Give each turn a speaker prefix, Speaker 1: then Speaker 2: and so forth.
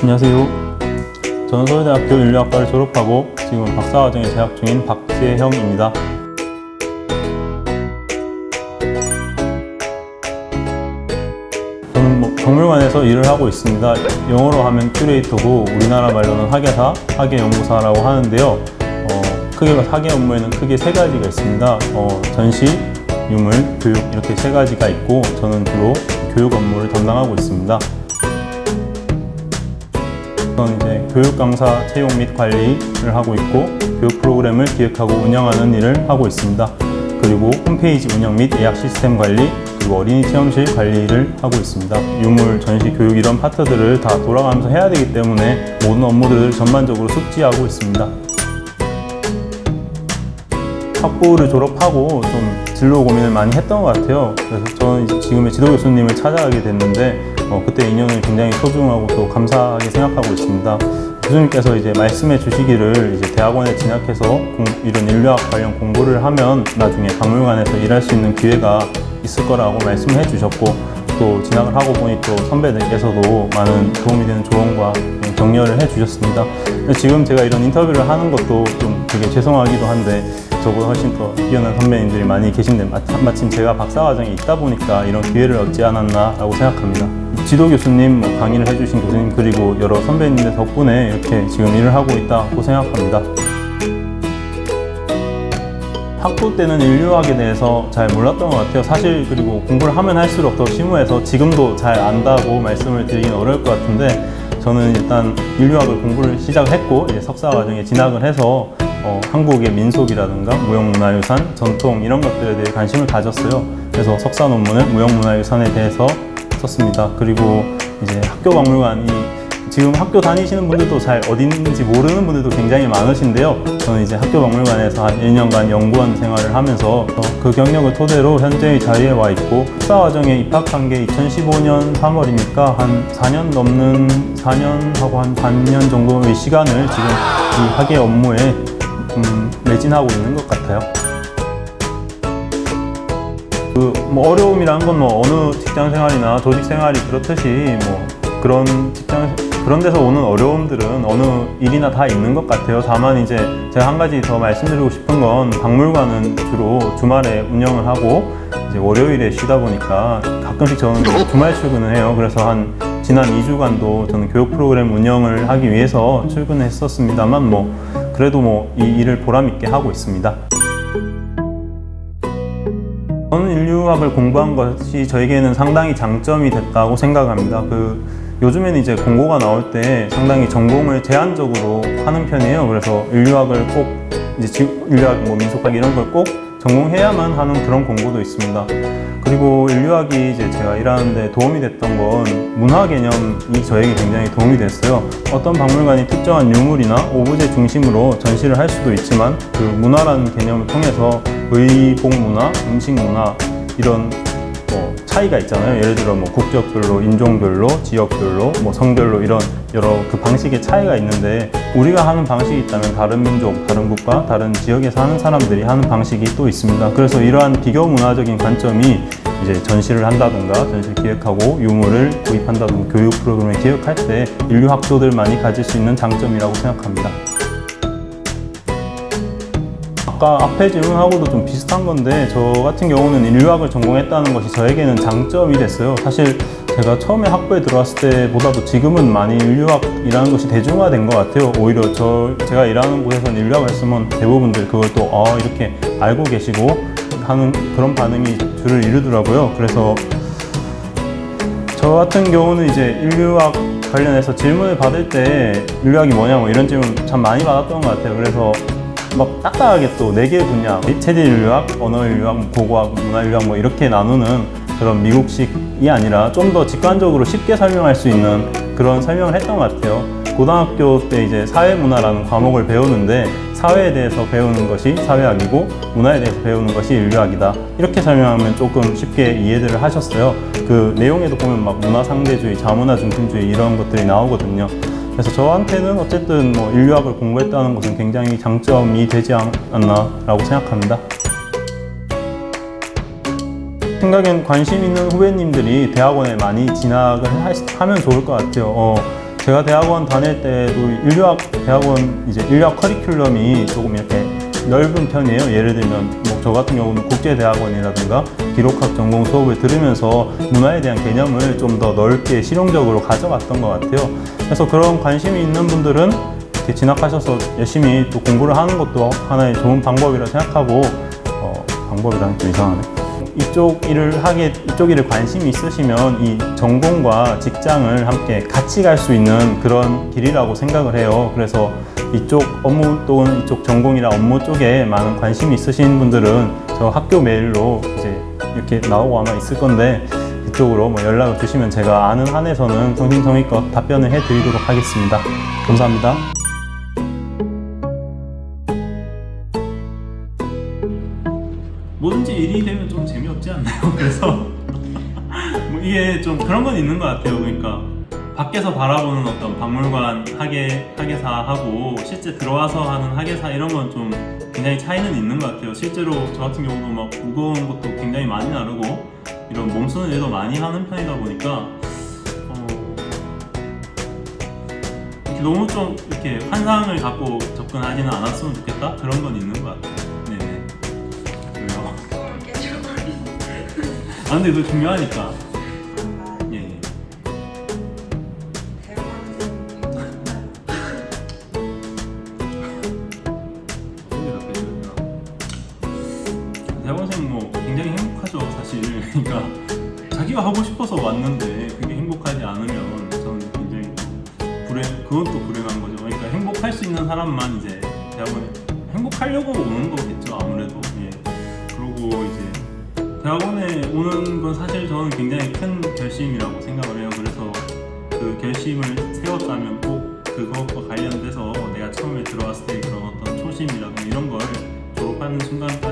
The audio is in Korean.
Speaker 1: 안녕하세요. 저는 서울대학교 인류학과를 졸업하고 지금 박사과정에 재학 중인 박재형입니다. 저는 박물관에서 일을 하고 있습니다. 영어로 하면 큐레이터고 우리나라 말로는 학예사, 학예연구사라고 하는데요. 학예 업무에는 크게 세 가지가 있습니다. 전시, 유물, 교육 이렇게 세 가지가 있고 저는 주로 교육 업무를 담당하고 있습니다. 저는 이제 교육 강사 채용 및 관리를 하고 있고 교육 프로그램을 기획하고 운영하는 일을 하고 있습니다. 그리고 홈페이지 운영 및 예약 시스템 관리, 그리고 어린이 체험실 관리를 하고 있습니다. 유물, 전시, 교육 이런 파트들을 다 돌아가면서 해야 되기 때문에 모든 업무들을 전반적으로 숙지하고 있습니다. 학부를 졸업하고 좀 진로 고민을 많이 했던 것 같아요. 그래서 저는 이제 지금의 지도 교수님을 찾아가게 됐는데 그때 인연을 굉장히 소중하고 또 감사하게 생각하고 있습니다. 교수님께서 이제 말씀해 주시기를 이제 대학원에 진학해서 이런 인류학 관련 공부를 하면 나중에 박물관에서 일할 수 있는 기회가 있을 거라고 말씀해 주셨고 또 진학을 하고 보니 또 선배들께서도 많은 도움이 되는 조언과 격려를 해 주셨습니다. 지금 제가 이런 인터뷰를 하는 것도 좀 되게 죄송하기도 한데 저보다 훨씬 더 뛰어난 선배님들이 많이 계신데 마침 제가 박사과정에 있다 보니까 이런 기회를 얻지 않았나라고 생각합니다. 지도 교수님, 강의를 해주신 교수님 그리고 여러 선배님들 덕분에 이렇게 지금 일을 하고 있다고 생각합니다. 학부 때는 인류학에 대해서 잘 몰랐던 것 같아요. 사실 그리고 공부를 하면 할수록 더 심오해서 지금도 잘 안다고 말씀을 드리긴 어려울 것 같은데 저는 일단 인류학을 공부를 시작을 했고 이제 석사과정에 진학을 해서 한국의 민속이라든가 무형문화유산, 전통 이런 것들에 대해 관심을 가졌어요. 그래서 석사 논문을 무형문화유산에 대해서 썼습니다. 그리고 이제 학교 박물관이 지금 학교 다니시는 분들도 잘 어디 있는지 모르는 분들도 굉장히 많으신데요. 저는 이제 학교 박물관에서 한 1년간 연구원 생활을 하면서 그 경력을 토대로 현재의 자리에 와 있고 석사과정에 입학한 게 2015년 3월이니까 한 4년하고 한 반년 정도의 시간을 지금 이 학예 업무에 매진하고 있는 것 같아요. 어려움이라는 건 어느 직장 생활이나 조직 생활이 그렇듯이 그런 데서 오는 어려움들은 어느 일이나 다 있는 것 같아요. 다만 이제 제가 한 가지 더 말씀드리고 싶은 건 박물관은 주로 주말에 운영을 하고 이제 월요일에 쉬다 보니까 가끔씩 저는 주말 출근을 해요. 그래서 지난 2주간도 저는 교육 프로그램 운영을 하기 위해서 출근을 했었습니다만 그래도 이 일을 보람있게 하고 있습니다. 저는 인류학을 공부한 것이 저에게는 상당히 장점이 됐다고 생각합니다. 요즘에는 이제 공고가 나올 때 상당히 전공을 제한적으로 하는 편이에요. 그래서 인류학을 꼭 인류학, 민속학 이런 걸 꼭 전공해야만 하는 그런 공고도 있습니다. 그리고 인류학이 이제 제가 일하는데 도움이 됐던 건 문화 개념이 저에게 굉장히 도움이 됐어요. 어떤 박물관이 특정한 유물이나 오브제 중심으로 전시를 할 수도 있지만 그 문화라는 개념을 통해서 의복 문화, 음식 문화 이런 차이가 있잖아요. 예를 들어 국적별로, 인종별로, 지역별로, 성별로 이런 여러 그 방식의 차이가 있는데 우리가 하는 방식이 있다면 다른 민족, 다른 국가, 다른 지역에 사는 사람들이 하는 방식이 또 있습니다. 그래서 이러한 비교 문화적인 관점이 이제 전시를 한다든가 전시를 기획하고 유물을 구입한다든가 교육 프로그램을 기획할 때 인류 학도들만이 가질 수 있는 장점이라고 생각합니다. 아까 앞에 질문하고도 좀 비슷한 건데 저 같은 경우는 인류학을 전공했다는 것이 저에게는 장점이 됐어요. 사실 제가 처음에 학부에 들어왔을 때보다도 지금은 많이 인류학이라는 것이 대중화된 것 같아요. 오히려 제가 일하는 곳에서는 인류학을 했으면 대부분들 그걸 또 이렇게 알고 계시고 하는 그런 반응이 주를 이루더라고요. 그래서 저 같은 경우는 이제 인류학 관련해서 질문을 받을 때 인류학이 뭐냐 이런 질문 참 많이 받았던 것 같아요. 그래서 딱딱하게 또 4개 분야, 체질 인류학, 언어 인류학, 고고학, 문화 인류학 이렇게 나누는 그런 미국식이 아니라 좀 더 직관적으로 쉽게 설명할 수 있는 그런 설명을 했던 것 같아요. 고등학교 때 이제 사회문화라는 과목을 배우는데 사회에 대해서 배우는 것이 사회학이고 문화에 대해서 배우는 것이 인류학이다. 이렇게 설명하면 조금 쉽게 이해들을 하셨어요. 그 내용에도 보면 문화상대주의, 자문화 중심주의 이런 것들이 나오거든요. 그래서 저한테는 어쨌든 인류학을 공부했다는 것은 굉장히 장점이 되지 않았나라고 생각합니다. 생각엔 관심 있는 후배님들이 대학원에 많이 진학을 하면 좋을 것 같아요. 제가 대학원 다닐 때도 인류학 대학원 이제 인류학 커리큘럼이 조금 이렇게 넓은 편이에요. 예를 들면 뭐 저 같은 경우는 국제대학원이라든가 기록학 전공 수업을 들으면서 문화에 대한 개념을 좀 더 넓게 실용적으로 가져갔던 것 같아요. 그래서 그런 관심이 있는 분들은 이렇게 진학하셔서 열심히 또 공부를 하는 것도 하나의 좋은 방법이라 생각하고 방법이라는 좀 이상하네. 이쪽 일을 관심이 있으시면 이 전공과 직장을 함께 같이 갈 수 있는 그런 길이라고 생각을 해요. 그래서 이쪽 업무 또는 이쪽 전공이나 업무 쪽에 많은 관심이 있으신 분들은 저 학교 메일로 이제 이렇게 나오고 아마 있을 건데 그쪽으로 뭐 연락을 주시면 제가 아는 한에서는 성심성의껏 답변을 해드리도록 하겠습니다. 감사합니다. 뭐든지 일이 되면 좀 재미없지 않나요? 그래서 뭐 이게 좀 그런 건 있는 것 같아요. 그러니까 밖에서 바라보는 어떤 박물관 학예사하고 실제 들어와서 하는 학예사 이런 건 좀 굉장히 차이는 있는 것 같아요. 실제로 저 같은 경우도 막 무거운 것도 굉장히 많이 나르고 이런 몸 쓰는 일도 많이 하는 편이다 보니까 이렇게 너무 좀 이렇게 환상을 갖고 접근하지는 않았으면 좋겠다 그런 건 있는 것 같아요. 네네. 왜요? 아 근데 이거 중요하니까. 예. 대학원생 뭐 굉장히 행복하죠 사실. 그러니까 자기가 하고 싶어서 왔는데 그게 행복하지 않으면 저는 굉장히 그건 또 불행한 거죠. 그러니까 행복할 수 있는 사람만 이제 대학원에 행복하려고 오는 거겠죠 아무래도. 예. 그리고 이제 대학원에 오는 건 사실 저는 굉장히 큰 결심이라고 생각을 해요. 그래서 그 결심을 세웠다면 꼭 그것과 관련돼서 내가 처음에 들어왔을 때 그런 어떤 초심이라든가 이런 걸 졸업하는 순간까지